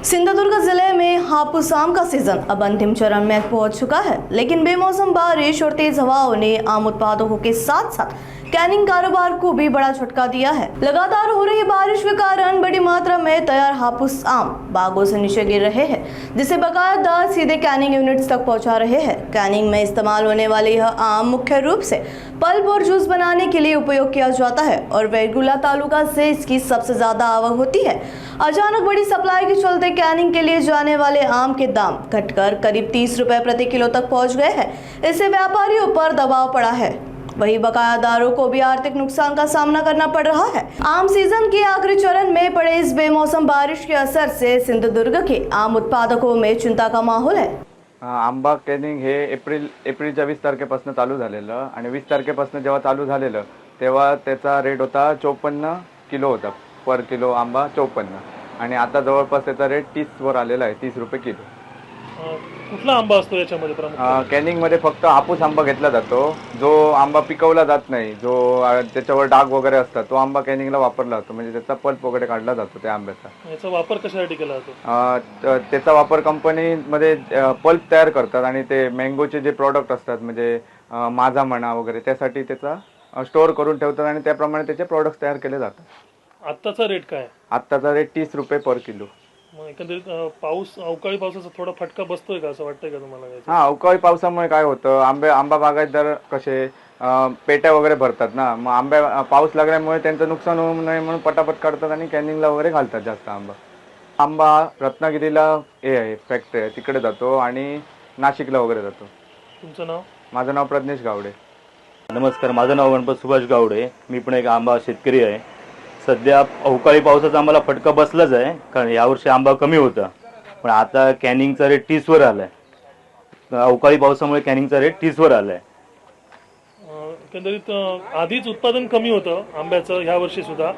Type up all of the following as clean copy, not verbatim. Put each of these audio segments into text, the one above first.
सिंधुदुर्ग जिले में हापुस आम का सीजन अब अंतिम चरण में पहुंच चुका है, लेकिन बेमौसम बारिश और तेज हवाओं ने आम उत्पादकों के साथ साथ कैनिंग कारोबार को भी बड़ा झटका दिया है। लगातार हो रही बारिश के कारण बड़ी मात्रा में तैयार हापुस आम बागों से नीचे गिर रहे हैं, जिसे बाकायदा सीधे कैनिंग यूनिट्स तक पहुंचा रहे हैं। कैनिंग में इस्तेमाल होने वाले यह आम मुख्य रूप से पल्प और जूस बनाने के लिए उपयोग किया जाता है और वेरगुला तालुका से इसकी सबसे ज्यादा आवक होती है। अचानक बड़ी सप्लाई के चलते कैनिंग के लिए जाने वाले आम के दाम घटकर करीब 30 रुपए प्रति किलो तक पहुंच गए हैं। इससे व्यापारियों पर दबाव पड़ा है, वहीं बकायादारों को भी आर्थिक नुकसान का सामना करना पड़ रहा है। आम सीजन के आखिरी चरण में पड़े इस बेमौसम बारिश के असर से सिंधुदुर्ग के आम उत्पादकों में चिंता का माहौल है। आंबा कॅनिंग हे एप्रिलच्या 20 तारखेपासून चालू झालेलं आणि 20 तारखेपासून जेव्हा चालू झालेलं तेव्हा त्याचा रेट होता 54 किलो होता, पर किलो आंबा 54, आणि आता जवळपास त्याचा रेट 30 वर आलेला आहे, 30 रुपये किलो। कुठला आंबा असतो याच्यामध्ये प्रमुख? कॅनिंग मध्ये फक्त हापूस आंबा घेतला जातो, जो आंबा पिकवला जात नाही, जो त्याच्यावर डाग वगैरे असतात, तो आंबा कॅनिंगला वापरला जातो, म्हणजे त्याचा पल्प वगैरे काढला जातो त्या आंब्याचा। याचा वापर कशासाठी केला जातो? त्याचा वापर कंपनीमध्ये पल्प तयार करतात आणि ते मँगोचे जे प्रोडक्ट असतात, म्हणजे माझा म्हणा वगैरे, त्यासाठी त्याचा स्टोअर करून ठेवतात आणि त्याप्रमाणे त्याचे प्रोडक्ट्स तयार केले जातात। आत्ताचा रेट काय? आत्ताचा रेट 30 रुपये पर किलो। एकंदरीत अवकाळी पावसाचा थोडा फटका बसतोय का, असं वाटतंय का तुम्हाला? हा, अवकाळी पावसामुळे काय होतं, आंबा बागायतदार कसे पेट्या वगैरे भरतात ना, मग पाऊस लागल्यामुळे त्यांचं नुकसान होऊ नये म्हणून पटापट काढतात आणि कॅनिंगला वगैरे घालतात जास्त आंबा रत्नागिरीला आहे फॅक्टरी आहे, तिकडे जातो आणि नाशिकला वगैरे जातो। तुमचं नाव? माझं नाव प्रज्ञेश गावडे। नमस्कार, माझं नाव गणपत सुभाष गावडे, मी पण एक आंबा शेतकरी आहे। सध्या अवकाळी पावसाचा आम्हाला फटका बसलाच आहे, कारण यावर्षी आंबा कमी होता, पण आता कॅनिंगचा रेट 30 वर आलाय। अवकाळी पावसामुळे कॅनिंगचा रेट 30 वर आलाय। एकंदरीत आधीच उत्पादन कमी होतं आंब्याचं ह्या वर्षी सुद्धा,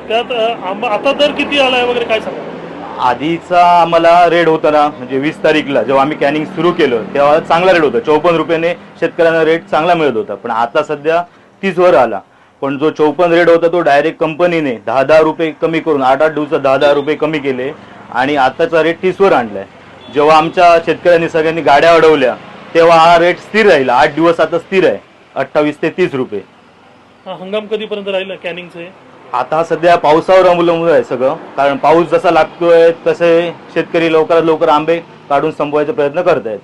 त्यात आंबा आता दर किती आलाय वगैरे काय सांगा? आधीचा आम्हाला रेट होता ना, म्हणजे 20 तारीखला जेव्हा आम्ही कॅनिंग सुरू केलं तेव्हा चांगला रेट होता, 54 रुपयाने शेतकऱ्यांना रेट चांगला मिळत होता, पण आता सध्या 30 वर आला। पण जो 54 रेट होता तो डायरेक्ट कंपनीने 10-10 रुपये कमी करून 8-8 दिवसात 10-10 रुपये कमी केले आणि आताचा रेट 30 वर आणलाय। जेव्हा आमच्या शेतकऱ्यांनी सगळ्यांनी गाड्या अडवल्या तेव्हा हा रेट स्थिर राहिला, 8 दिवस आता स्थिर आहे, 28 ते 30 रुपये। हंगाम कधीपर्यंत राहील कॅनिंगचे? आता सध्या पावसावर अवलंबून आहे सगळं, कारण पाऊस जसा लागतोय तसे शेतकरी लवकरात लवकर आंबे काढून संपवायचा प्रयत्न करतायत।